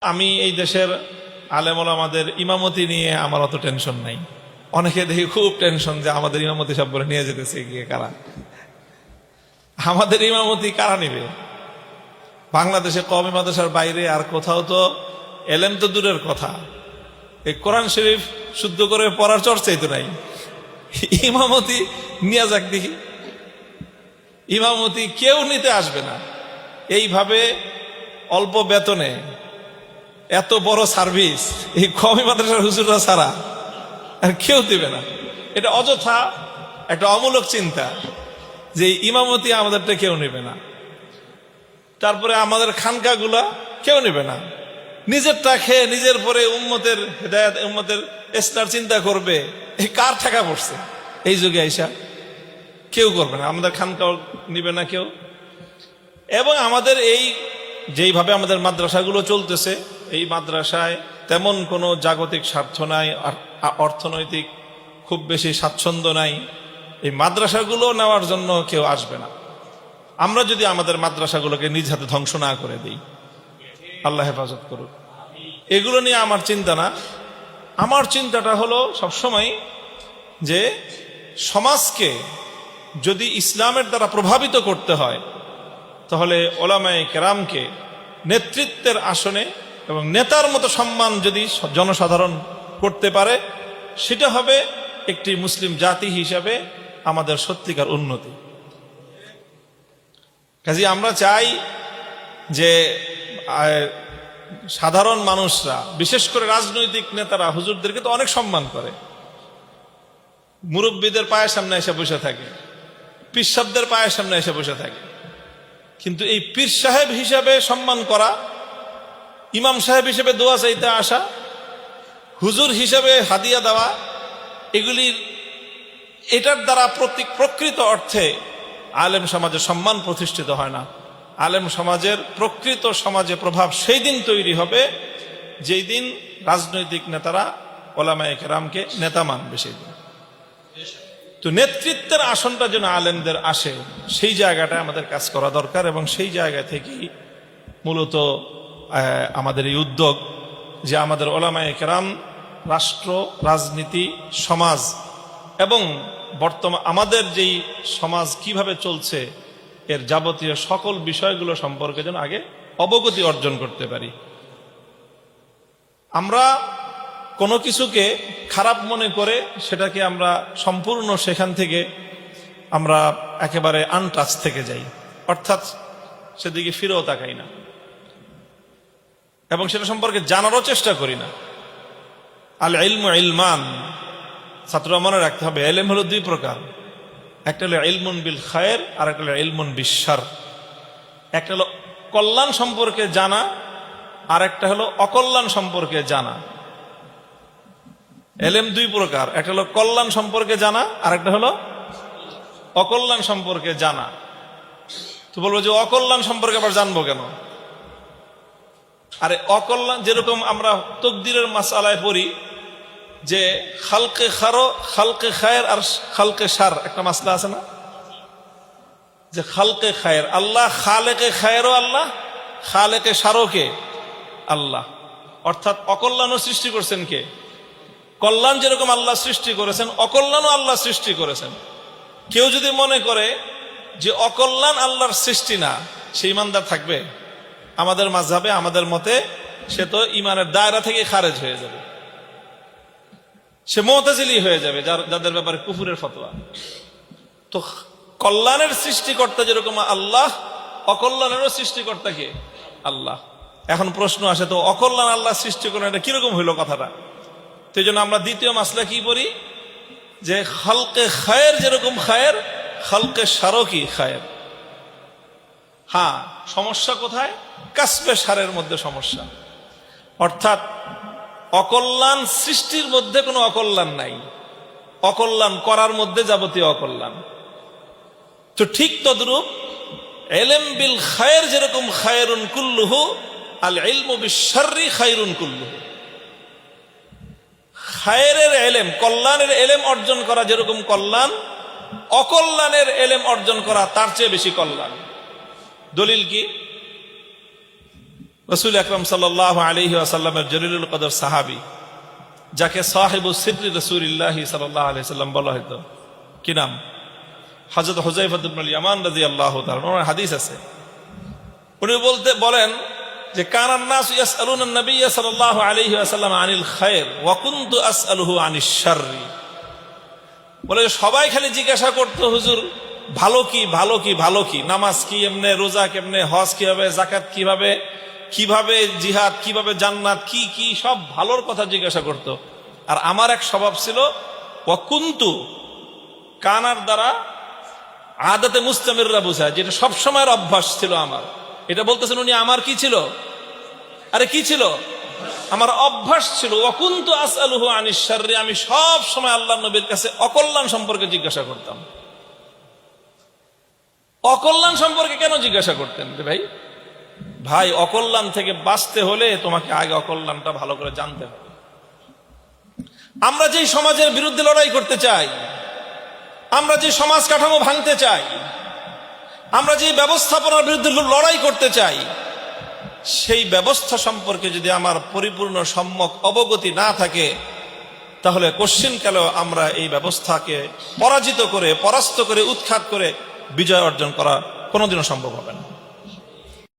আমি এই দেশের আলেম ওলামাদের ইমামতি নিয়ে আমার অত টেনশন নাই। অনেকে দেখি খুব টেনশন যে আমাদের ইমামতি সব বলে নিয়ে যেতেছে গিয়ে কারা। আমাদের ইমামতি কারা নিবে? বাংলাদেশে কওমি মাদ্রাসার বাইরে আর কোথাও তো এলেম তো দূরের কথা, এই কোরআন শরীফ শুদ্ধ করে পড়ার চর্চাই তো নাই। ইমামতি নিয়ে যাক দেখি। ইমামতি কেউ নিতে আসবে না। এইভাবে অল্প বেতনে এত বড় সার্ভিস এই কওমি মাদ্রাসার হুজুররা ছাড়া আর কেউ দিবে না। এটা অযথা একটা অমূলক চিন্তা যে ইমামতি আমাদেরটা কেউ নেবে না। তারপরে আমাদের খানকাগুলা কেউ নেবে না। নিজেরটা খেয়ে নিজের পরে উম্মতের হেদায়েত, উম্মতের ইসলার চিন্তা করবে, এই কার টাকা পড়ছে এই যুগে আইসা? কেউ করবে না। আমাদের খানকাও নিবে না কেউ। এবং আমাদের এই যেইভাবে আমাদের মাদ্রাসাগুলো চলতেছে, এই মাদ্রাসায় তেমন কোনো জাগতিক স্বার্থ নাই, অর্থনৈতিক খুব বেশি স্বাচ্ছন্দ্য নাই। এই মাদ্রাসাগুলো নেওয়ার জন্য কেউ আসবে না। আমরা যদি আমাদের মাদ্রাসাগুলোকে নিজ হাতে ধ্বংস না করে দিই, আল্লাহ হেফাজত করুক। এগুলো নিয়ে আমার চিন্তা না। আমার চিন্তাটা হলো সবসময় যে সমাজকে যদি ইসলামের দ্বারা প্রভাবিত করতে হয়, তাহলে ওলামায়ে কেরামকে নেতৃত্বের আসনে এবং নেতার মতো সম্মান যদি জনসাধারণ করতে পারে, সেটা হবে একটি মুসলিম জাতি হিসাবে আমাদের সত্যিকার উন্নতি। কাজে আমরা চাই যে সাধারণ মানুষরা, বিশেষ করে রাজনৈতিক নেতারা হুজুরদেরকে তো অনেক সম্মান করে, মুরব্বীদের পায়ের সামনে এসে বসে থাকে, পীর সাহেবদের পায়ের সামনে এসে বসে থাকে। কিন্তু এই পীর সাহেব হিসাবে সম্মান করা, ইমাম সাহেব হিসেবে দোয়া চাইতে আসা, হুজুর হিসেবে হাদিয়া দেওয়া, এটার দ্বারা প্রকৃত অর্থে আলেম সমাজের সম্মান প্রতিষ্ঠিত হয় না। আলেম সমাজের প্রকৃত সমাজে প্রভাব সেই দিন তৈরি হবে যেই দিন রাজনৈতিক নেতারা ওলামায়ে কেরামকে নেতা মানবে। সেই দিন তো নেতৃত্বের আসনটা যেন আলেমদের আসে, সেই জায়গাটায় আমাদের কাজ করা দরকার। এবং সেই জায়গা থেকেই মূলত আমাদের এই উদ্যোগ যে আমাদের ওলামায়ে কেরাম রাষ্ট্র, রাজনীতি, সমাজ এবং বর্তমান আমাদের যেই সমাজ কিভাবে চলছে এর যাবতীয় সকল বিষয়গুলো সম্পর্কে যেন আগে অবগতি অর্জন করতে পারি। আমরা কোনো কিছুকে খারাপ মনে করে সেটাকে আমরা সম্পূর্ণ সেখান থেকে আমরা একেবারে আনটাচ থেকে যাই, অর্থাৎ সেদিকে ফিরেও তাকাই না এবং সেটা সম্পর্কে জানারও চেষ্টা করি না। আল ইলমু ইলমান, ছাত্ররা মনে রাখতে হবে, ইলম হলো দুই প্রকার। একটা হলো ইলমুন বিল খায়ের, আর একটা হলো ইলমুন বিশ শার। একটা হলো কল্যাণ সম্পর্কে জানা, আর একটা হলো অকল্যাণ সম্পর্কে জানা। ইলম দুই প্রকার, একটা হলো কল্যাণ সম্পর্কে জানা, আর একটা হলো অকল্যাণ সম্পর্কে জানা। তো বলবো যে অকল্যাণ সম্পর্কে আবার জানবো কেন? আরে অকল্যাণ, যেরকম আমরা তাকদীরের মাসআলায় পড়ি যে খালকে খারো, খালকে খায়ের আর খালকে শার, একটা মাসলা আছে না? যে খালকে খায়ের আল্লাহ, খালেকে খায়েরও আল্লাহ, খালেকে শারও কে? আল্লাহ। অর্থাৎ অকল্যাণও সৃষ্টি করছেন কে? কল্যাণ যেরকম আল্লাহ সৃষ্টি করেছেন, অকল্যাণও আল্লাহ সৃষ্টি করেছেন। কেউ যদি মনে করে যে অকল্যাণ আল্লাহর সৃষ্টি না, সে ইমানদার থাকবে? আমাদের মাযহাবে, আমাদের মতে সে তো ইমানের দায়রা থেকে খারেজ হয়ে যাবে, সে মুতাজিলি হয়ে যাবে, যাদের ব্যাপারে কুফুরের ফতোয়া। তো কল্যাণের সৃষ্টিকর্তা যেরকম আল্লাহ, অকল্যাণেরও সৃষ্টিকর্তা কে? আল্লাহ। এখন প্রশ্ন আসে, তো অকল্যাণ আল্লাহ সৃষ্টি করেন, এটা কিরকম হইল কথাটা? তো এই জন্য আমরা দ্বিতীয় মাসলা কি পড়ি যে খালকে খায়ের যেরকম খায়ের, খালকে শারও কি খায়ের। হ্যাঁ, সমস্যা কোথায়? কাসবে শারের মধ্যে সমস্যা। অর্থাৎ অকল্যাণ সৃষ্টির মধ্যে কোনো অকল্যাণ নাই, অকল্যাণ করার মধ্যে যাবতীয় অকল্যাণ। তো ঠিক তদ্রূপ ইলম বিল খায়ের যেরকম খায়রুন কুল্লুহু, আল ইলমু বিশ শাররি খায়রুন কুল্লুহু। খায়েরের ইলম, কল্যাণের ইলম অর্জন করা যেরকম কল্যাণ, অকল্যাণের ইলম অর্জন করা তার চেয়ে বেশি কল্যাণ। দলিল কি? রাসূল আকরাম সাল্লাল্লাহু আলাইহি ওয়াসাল্লামের জলিলুল কদর সাহাবী, যাকে সাহিবুস সিদরি রাসূলুল্লাহ সাল্লাল্লাহু আলাইহি ওয়াসাল্লাম বলা হতো, কি নাম? হযরত হুযায়ফা ইবনুল ইয়ামান রাদিয়াল্লাহু তাআলা, ওনার হাদিস আছে। উনি বলেন যে কানান নাসু ইয়াসআলুনা নবী সাল্লাল্লাহু আলাইহি ওয়াসাল্লাম আনিল খায়র ওয়া কুনতু আসআলুহু আনিশ শাররি। বলে সবাই খালি জিজ্ঞাসা করতো, হুজুর ভালো কি, ভালো কি, ভালো কি, নামাজ কি, এমনে রোজা কেমনে, হজ কিভাবে, যাকাত কিভাবে, কিভাবে জিহাদ, কিভাবে জান্নাত, কি কি সব ভালোর কথা জিজ্ঞাসা করতো। আর আমার এক স্বভাব ছিল, ওয়া কুনতু, কানার দ্বারা আদাতে মুস্তামিররা বোঝায়, যেটা সবসময়ের অভ্যাস ছিল আমার। এটা বলতেছেন উনি আমার কি ছিল? আরে কি ছিল? আমার অভ্যাস ছিল। ওয়া কুনতু আসআলুহু আনিশ শাররি, আমি সব সময় আল্লাহর নবীর কাছে অকল্যাণ সম্পর্কে জিজ্ঞাসা করতাম। অকল্যাণ সম্পর্কে কেন জিজ্ঞাসা করতেন রে ভাই? ভাই, অকল্যাণ থেকে বাঁচতে হলে তোমাকে আগে অকল্যাণটা ভালো করে জানতে হবে। আমরা যেই সমাজের বিরুদ্ধে লড়াই করতে চাই, আমরা যে সমাজ কাঠামো ভাঙতে চাই, আমরা যে ব্যবস্থাপনার বিরুদ্ধে লড়াই করতে চাই, সেই ব্যবস্থা সম্পর্কে যদি আমার পরিপূর্ণ সম্যক অবগতি না থাকে, তাহলে কোশ্চিনকালেও আমরা এই ব্যবস্থাকে পরাজিত করে, পরাস্ত করে, উৎখাত করে বিজয় অর্জন করা কোনোদিনও সম্ভব হবে না।